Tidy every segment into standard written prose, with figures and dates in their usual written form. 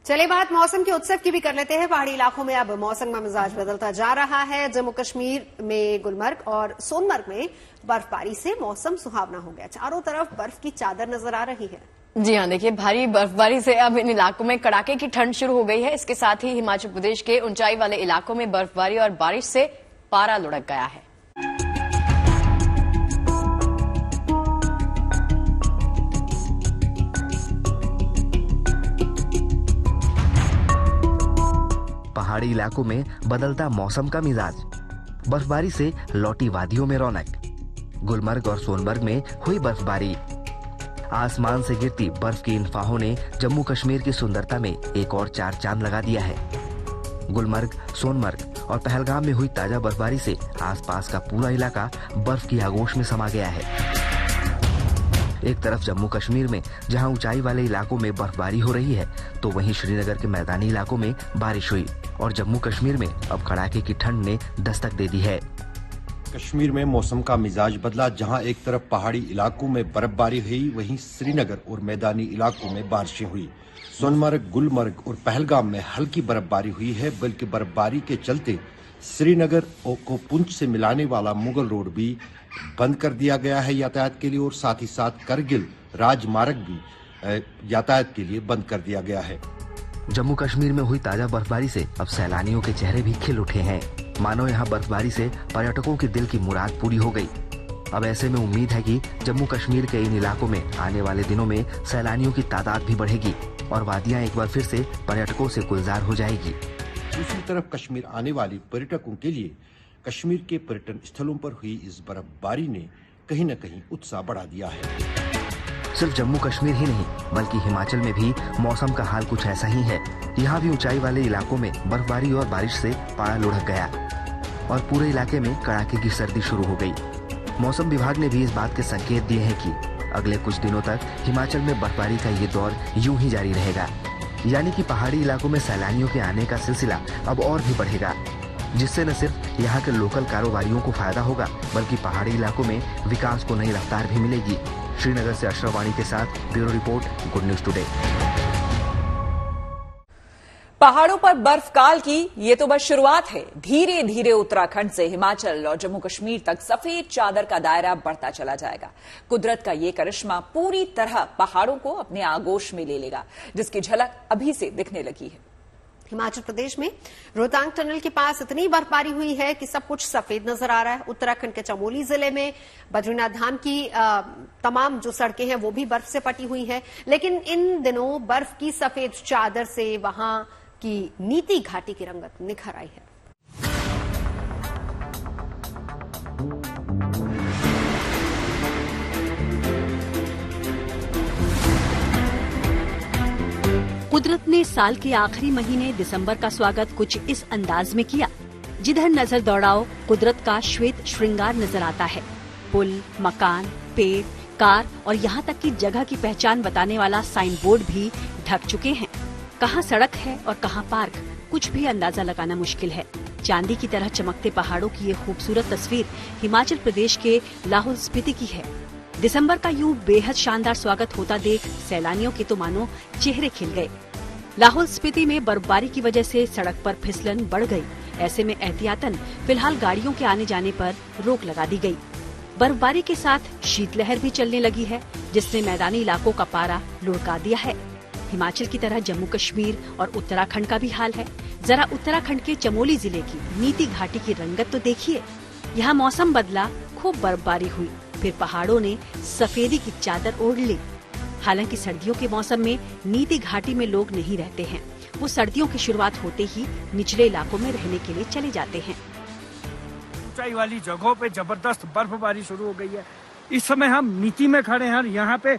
चलिए बात मौसम के उत्सव की भी कर लेते हैं। पहाड़ी इलाकों में अब मौसम का मिजाज बदलता जा रहा है। जम्मू कश्मीर में गुलमर्ग और सोनमर्ग में बर्फबारी से मौसम सुहावना हो गया। चारों तरफ बर्फ की चादर नजर आ रही है। जी हाँ, देखिए भारी बर्फबारी से अब इन इलाकों में कड़ाके की ठंड शुरू हो गई है। इसके साथ ही हिमाचल प्रदेश के ऊंचाई वाले इलाकों में बर्फबारी और बारिश से पारा लुढ़क गया है। पहाड़ी इलाकों में बदलता मौसम का मिजाज, बर्फबारी से लौटी वादियों में रौनक। गुलमर्ग और सोनमर्ग में हुई बर्फबारी। आसमान से गिरती बर्फ की इन फाहों ने जम्मू कश्मीर की सुंदरता में एक और चार चांद लगा दिया है। गुलमर्ग, सोनमर्ग और पहलगाम में हुई ताजा बर्फबारी से आसपास का पूरा इलाका बर्फ की आगोश में समा गया है। एक तरफ जम्मू कश्मीर में जहां ऊंचाई वाले इलाकों में बर्फबारी हो रही है, तो वहीं श्रीनगर के मैदानी इलाकों में बारिश हुई और जम्मू कश्मीर में अब कड़ाके की ठंड ने दस्तक दे दी है। कश्मीर में मौसम का मिजाज बदला। जहां एक तरफ पहाड़ी इलाकों में बर्फबारी हुई, वहीं श्रीनगर और मैदानी इलाकों में बारिशें हुई। सोनमर्ग, गुलमर्ग और पहलगाम में हल्की बर्फबारी हुई है, बल्कि बर्फबारी के चलते श्रीनगर को पुंछ से मिलाने वाला मुगल रोड भी बंद कर दिया गया है यातायात के लिए, और साथ ही साथ करगिल राजमार्ग भी यातायात के लिए बंद कर दिया गया है। जम्मू कश्मीर में हुई ताजा बर्फबारी से अब सैलानियों के चेहरे भी खिल उठे हैं। मानो यहाँ बर्फबारी से पर्यटकों के दिल की मुराद पूरी हो गई। अब ऐसे में उम्मीद है कि जम्मू कश्मीर के इन इलाकों में आने वाले दिनों में सैलानियों की तादाद भी बढ़ेगी और वादियां एक बार फिर से पर्यटकों से गुलजार हो जाएगी। दूसरी तरफ कश्मीर आने वाले पर्यटकों के लिए कश्मीर के पर्यटन स्थलों पर हुई इस बर्फबारी ने कहीं न कहीं उत्साह बढ़ा दिया है। सिर्फ जम्मू कश्मीर ही नहीं, बल्कि हिमाचल में भी मौसम का हाल कुछ ऐसा ही है। यहाँ भी ऊंचाई वाले इलाकों में बर्फबारी और बारिश से पारा लुढ़क गया और पूरे इलाके में कड़ाके की सर्दी शुरू हो गई। मौसम विभाग ने भी इस बात के संकेत दिए हैं कि अगले कुछ दिनों तक हिमाचल में बर्फबारी का ये दौर यूं ही जारी रहेगा, यानी कि पहाड़ी इलाकों में सैलानियों के आने का सिलसिला अब और भी बढ़ेगा, जिससे न सिर्फ यहाँ के लोकल कारोबारियों को फायदा होगा, बल्कि पहाड़ी इलाकों में विकास को नई रफ्तार भी मिलेगी। श्रीनगर से अशरफ वाणी के साथ bureau report, good news today. पहाड़ों पर बर्फकाल की ये तो बस शुरुआत है। धीरे धीरे उत्तराखंड से हिमाचल और जम्मू कश्मीर तक सफेद चादर का दायरा बढ़ता चला जाएगा। कुदरत का ये करिश्मा पूरी तरह पहाड़ों को अपने आगोश में ले लेगा, जिसकी झलक अभी से दिखने लगी है। हिमाचल प्रदेश में रोहतांग टनल के पास इतनी बर्फबारी हुई है कि सब कुछ सफेद नजर आ रहा है। उत्तराखंड के चमोली जिले में बद्रीनाथ धाम की तमाम जो सड़कें हैं वो भी बर्फ से पटी हुई है, लेकिन इन दिनों बर्फ की सफेद चादर से वहां की नीति घाटी की रंगत निखर आई है। कुदरत ने साल के आखिरी महीने दिसंबर का स्वागत कुछ इस अंदाज में किया। जिधर नजर दौड़ाओ कुदरत का श्वेत श्रृंगार नजर आता है। पुल, मकान, पेड़, कार और यहाँ तक कि जगह की पहचान बताने वाला साइन बोर्ड भी ढक चुके हैं। कहाँ सड़क है और कहाँ पार्क, कुछ भी अंदाजा लगाना मुश्किल है। चांदी की तरह चमकते पहाड़ों की ये खूबसूरत तस्वीर हिमाचल प्रदेश के लाहौल स्पीति की है। दिसंबर का यूं बेहद शानदार स्वागत होता देख सैलानियों के तो मानो चेहरे खिल गए। लाहौल स्पीति में बर्फबारी की वजह से सड़क पर फिसलन बढ़ गई। ऐसे में एहतियातन फिलहाल गाड़ियों के आने जाने पर रोक लगा दी गई। बर्फबारी के साथ शीतलहर भी चलने लगी है, जिसने मैदानी इलाकों का पारा लुढ़का दिया है। हिमाचल की तरह जम्मू कश्मीर और उत्तराखंड का भी हाल है। जरा उत्तराखंड के चमोली जिले की नीति घाटी की रंगत तो देखिए। यहाँ मौसम बदला, खूब बर्फबारी हुई, फिर पहाड़ों ने सफेदी की चादर ओढ़ ली। हालांकि सर्दियों के मौसम में नीति घाटी में लोग नहीं रहते हैं। वो सर्दियों की शुरुआत होते ही निचले इलाकों में रहने के लिए चले जाते हैं। ऊंचाई वाली जगहों पे जबरदस्त बर्फबारी शुरू हो गई है। इस समय हम नीति में खड़े हैं। यहाँ पे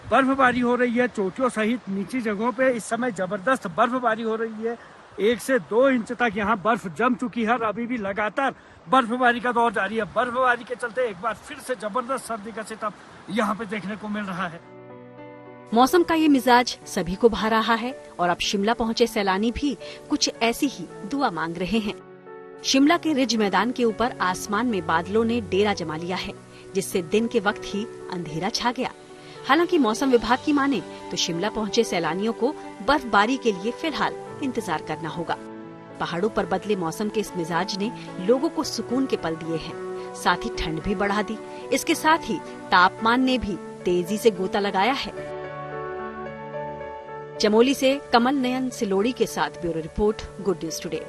बर्फबारी हो रही है। चोटियों सहित नीची जगहों पे इस समय जबरदस्त बर्फबारी हो रही है। 1 से 2 इंच तक यहाँ बर्फ जम चुकी है और अभी भी लगातार बर्फबारी का दौर जारी है। बर्फबारी के चलते एक बार फिर से जबरदस्त सर्दी का सितम यहाँ पे देखने को मिल रहा है। मौसम का ये मिजाज सभी को भा रहा है और अब शिमला पहुँचे सैलानी भी कुछ ऐसी ही दुआ मांग रहे हैं। शिमला के रिज मैदान के ऊपर आसमान में बादलों ने डेरा जमा लिया है, जिससे दिन के वक्त ही अंधेरा छा गया। हालांकि मौसम विभाग की माने तो शिमला पहुंचे सैलानियों को बर्फबारी के लिए फिलहाल इंतजार करना होगा। पहाड़ों पर बदले मौसम के इस मिजाज ने लोगों को सुकून के पल दिए हैं, साथ ही ठंड भी बढ़ा दी। इसके साथ ही तापमान ने भी तेजी से गोता लगाया है। चमोली से कमल नयन सिलोड़ी के साथ bureau report, good news today.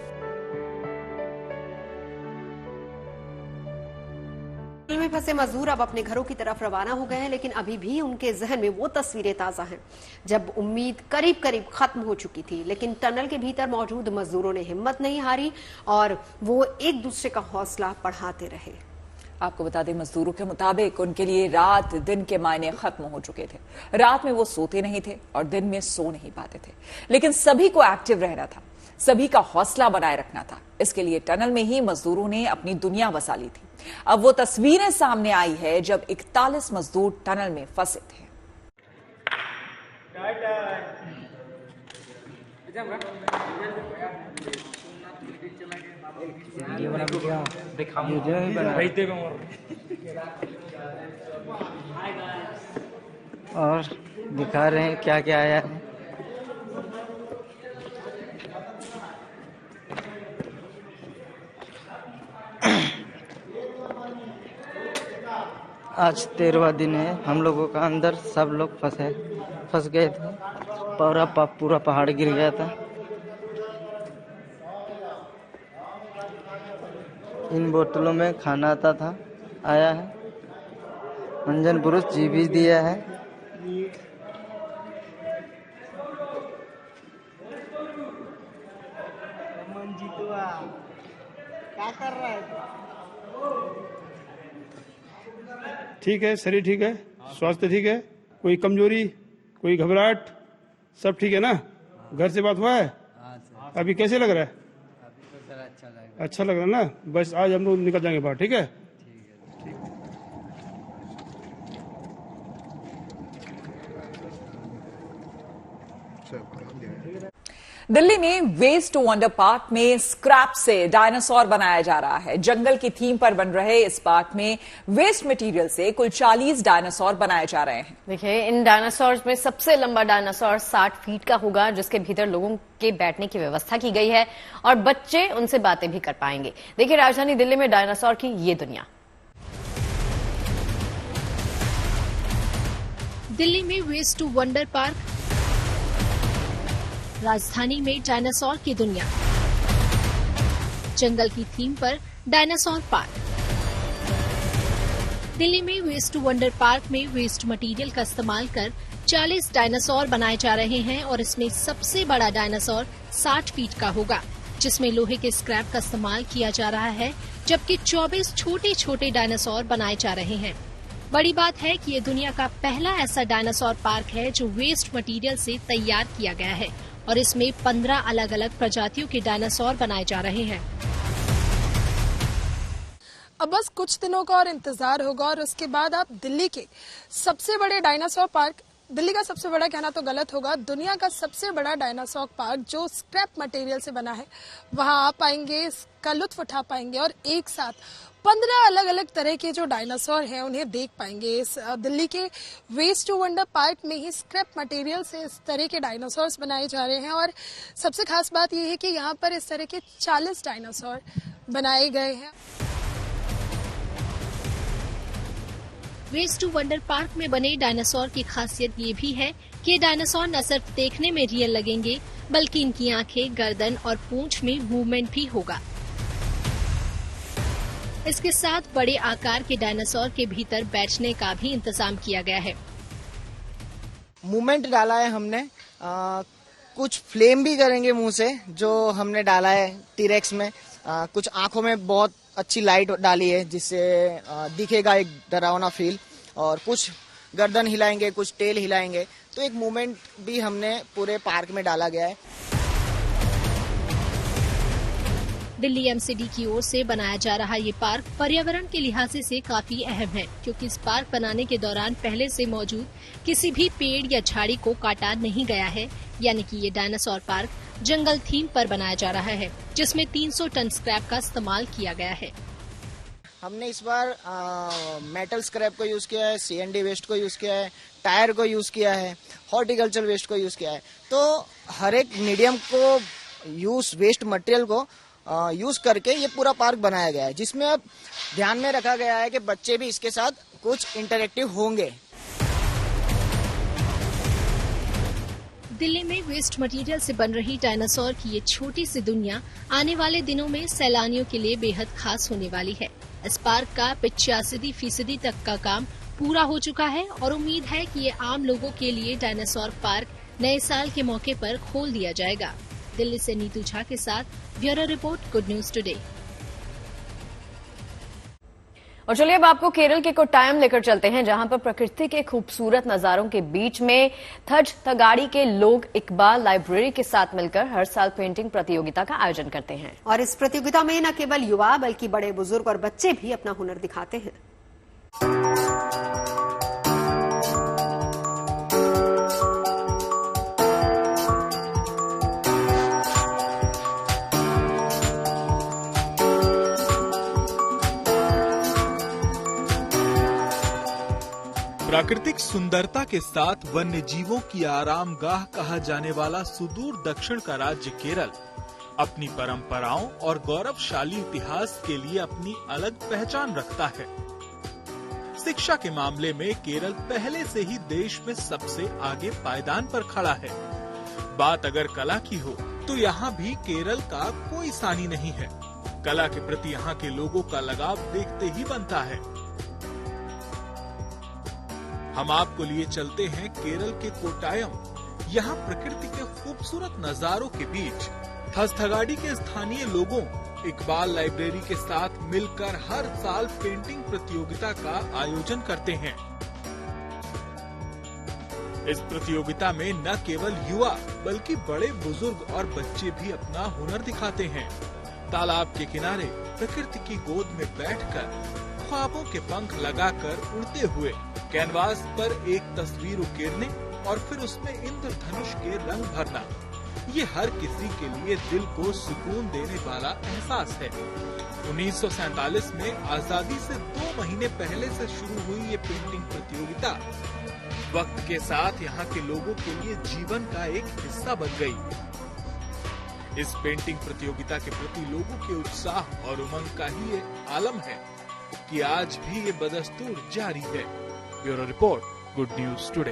में फंसे मजदूर अब अपने घरों की तरफ रवाना हो गए हैं, लेकिन अभी भी उनके जहन में वो तस्वीरें ताजा हैं जब उम्मीद करीब करीब खत्म हो चुकी थी। लेकिन टनल के भीतर मौजूद मजदूरों ने हिम्मत नहीं हारी और वो एक दूसरे का हौसला बढ़ाते रहे। आपको बता दें, मजदूरों के मुताबिक उनके लिए रात दिन के मायने खत्म हो चुके थे। रात में वो सोते नहीं थे और दिन में सो नहीं पाते थे, लेकिन सभी को एक्टिव रहना था, सभी का हौसला बनाए रखना था। इसके लिए टनल में ही मजदूरों ने अपनी दुनिया बसा ली थी। अब वो तस्वीरें सामने आई है जब 41 मजदूर टनल में फंसे थे। और दिखा रहे हैं क्या क्या आया है। आज 13वां दिन है हम लोगों का। अंदर सब लोग फंस गए थे। पूरा पहाड़ गिर गया था। इन बोतलों में खाना आता था, आया है। अंजन पुरुष जी भी दिया है। क्या कर रहा है? ठीक है, शरीर ठीक है, स्वास्थ्य ठीक है, कोई कमजोरी, कोई घबराहट, सब ठीक है ना? घर से बात हुआ है? अभी कैसे लग रहा है? अच्छा लग रहा है ना? बस आज हम लोग निकल जाएंगे बाहर, ठीक है? दिल्ली में वेस्ट टू वंडर पार्क में स्क्रैप से डायनासोर बनाया जा रहा है। जंगल की थीम पर बन रहे इस पार्क में वेस्ट मटेरियल से कुल 40 डायनासोर बनाए जा रहे हैं। देखिए, इन डायनासोर में सबसे लंबा डायनासोर 60 फीट का होगा, जिसके भीतर लोगों के बैठने की व्यवस्था की गई है और बच्चे उनसे बातें भी कर पाएंगे। देखिए, राजधानी दिल्ली में डायनासोर की ये दुनिया। दिल्ली में वेस्ट टू वंडर पार्क, राजधानी में डायनासोर की दुनिया। जंगल की थीम पर डायनासोर पार्क। दिल्ली में वेस्ट टू वंडर पार्क में वेस्ट मटेरियल का इस्तेमाल कर 40 डायनासोर बनाए जा रहे हैं और इसमें सबसे बड़ा डायनासोर 60 फीट का होगा, जिसमें लोहे के स्क्रैप का इस्तेमाल किया जा रहा है, जबकि 24 छोटे छोटे डायनासोर बनाए जा रहे हैं। बड़ी बात है कि ये दुनिया का पहला ऐसा डायनासोर पार्क है जो वेस्ट मटेरियल से तैयार किया गया है और इसमें 15 अलग अलग प्रजातियों के डायनासोर बनाए जा रहे हैं। अब बस कुछ दिनों का और इंतजार होगा और उसके बाद आप दिल्ली के सबसे बड़े डायनासोर पार्क, दिल्ली का सबसे बड़ा कहना तो गलत होगा, दुनिया का सबसे बड़ा डायनासोर पार्क जो स्क्रैप मटेरियल से बना है, वहां आप आएंगे, इसका लुत्फ उठा पाएंगे और एक साथ 15 अलग अलग तरह के जो डायनासोर हैं उन्हें देख पाएंगे। इस दिल्ली के वेस्ट टू वंडर पार्क में ही स्क्रैप मटेरियल से इस तरह के डायनासोर बनाए जा रहे हैं और सबसे खास बात यह है कि यहाँ पर इस तरह के 40 डायनासोर बनाए गए हैं। वेस्ट टू वंडर पार्क में बने डायनासोर की खासियत ये भी है कि ये डायनासोर न सिर्फ देखने में रियल लगेंगे, बल्कि इनकी आंखें, गर्दन और पूंछ में मूवमेंट भी होगा। इसके साथ बड़े आकार के डायनासोर के भीतर बैठने का भी इंतजाम किया गया है। मूवमेंट डाला है हमने, कुछ फ्लेम भी करेंगे मुंह से जो हमने डाला है टीरेक्स में। कुछ आंखों में बहुत अच्छी लाइट डाली है जिससे दिखेगा एक डरावना फील, और कुछ गर्दन हिलाएंगे, कुछ टेल हिलाएंगे, तो एक मूवमेंट भी हमने पूरे पार्क में डाला गया है। दिल्ली एमसीडी की ओर से बनाया जा रहा ये पार्क पर्यावरण के लिहाज से काफी अहम है, क्योंकि इस पार्क बनाने के दौरान पहले से मौजूद किसी भी पेड़ या झाड़ी को काटा नहीं गया है। यानी कि ये डायनासोर पार्क जंगल थीम पर बनाया जा रहा है, जिसमें 300 टन स्क्रैप का इस्तेमाल किया गया है। हमने इस बार मेटल स्क्रैप को यूज किया है, CND वेस्ट को यूज किया है, टायर को यूज किया है, हॉर्टिकल्चर वेस्ट को यूज किया है। तो हर एक मीडियम को वेस्ट मटेरियल को यूज करके ये पूरा पार्क बनाया गया है, जिसमें अब ध्यान में रखा गया है कि बच्चे भी इसके साथ कुछ इंटरेक्टिव होंगे। दिल्ली में वेस्ट मटेरियल से बन रही डायनासोर की ये छोटी सी दुनिया आने वाले दिनों में सैलानियों के लिए बेहद खास होने वाली है। इस पार्क का 85% तक का काम पूरा हो चुका है और उम्मीद है कि ये आम लोगों के लिए डायनासोर पार्क नए साल के मौके पर खोल दिया जाएगा। दिल्ली से नीतू झा के साथ bureau report, good news today. और चलिए अब आपको केरल के कोट्टायम लेकर चलते हैं, जहां पर प्रकृति के खूबसूरत नजारों के बीच में थज थगाड़ी के लोग इकबाल लाइब्रेरी के साथ मिलकर हर साल पेंटिंग प्रतियोगिता का आयोजन करते हैं। और इस प्रतियोगिता में न केवल युवा बल्कि बड़े बुजुर्ग और बच्चे भी अपना हुनर दिखाते हैं। प्राकृतिक सुंदरता के साथ वन्य जीवों की आरामगाह कहा जाने वाला सुदूर दक्षिण का राज्य केरल अपनी परंपराओं और गौरवशाली इतिहास के लिए अपनी अलग पहचान रखता है। शिक्षा के मामले में केरल पहले से ही देश में सबसे आगे पायदान पर खड़ा है। बात अगर कला की हो तो यहाँ भी केरल का कोई सानी नहीं है। कला के प्रति यहाँ के लोगों का लगाव देखते ही बनता है। हम आपको लिए चलते हैं केरल के कोट्टायम। यहाँ प्रकृति के खूबसूरत नजारों के बीच थजथगाड़ी के स्थानीय लोगों इकबाल लाइब्रेरी के साथ मिलकर हर साल पेंटिंग प्रतियोगिता का आयोजन करते हैं। इस प्रतियोगिता में न केवल युवा बल्कि बड़े बुजुर्ग और बच्चे भी अपना हुनर दिखाते हैं। तालाब के किनारे प्रकृति की गोद में बैठकर ख्वाबों के पंख लगाकर उड़ते हुए कैनवास पर एक तस्वीर उकेरने और फिर उसमें इंद्रधनुष के रंग भरना, ये हर किसी के लिए दिल को सुकून देने वाला एहसास है। 1947 में आजादी से 2 महीने पहले से शुरू हुई ये पेंटिंग प्रतियोगिता वक्त के साथ यहाँ के लोगों के लिए जीवन का एक हिस्सा बन गई। इस पेंटिंग प्रतियोगिता के प्रति लोगों के उत्साह और उमंग का ही एक आलम है कि आज भी ये बदस्तूर जारी है। Bureau report, good news today.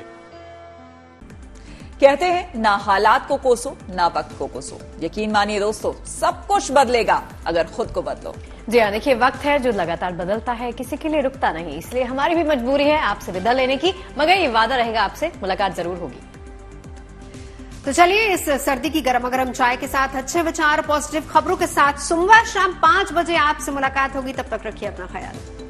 कहते हैं ना हालात को कोसो ना वक्त को कोसो। यकीन मानिए दोस्तों, सब कुछ बदलेगा अगर खुद को बदलो। जी हाँ, देखिए वक्त है जो लगातार बदलता है, किसी के लिए रुकता नहीं, इसलिए हमारी भी मजबूरी है आपसे विदा लेने की, मगर ये वादा रहेगा आपसे मुलाकात जरूर होगी। तो चलिए इस सर्दी की गर्मा-गर्म चाय के साथ अच्छे विचार, पॉजिटिव खबरों के साथ सोमवार शाम 5 बजे आपसे मुलाकात होगी। तब तक रखिए अपना ख्याल।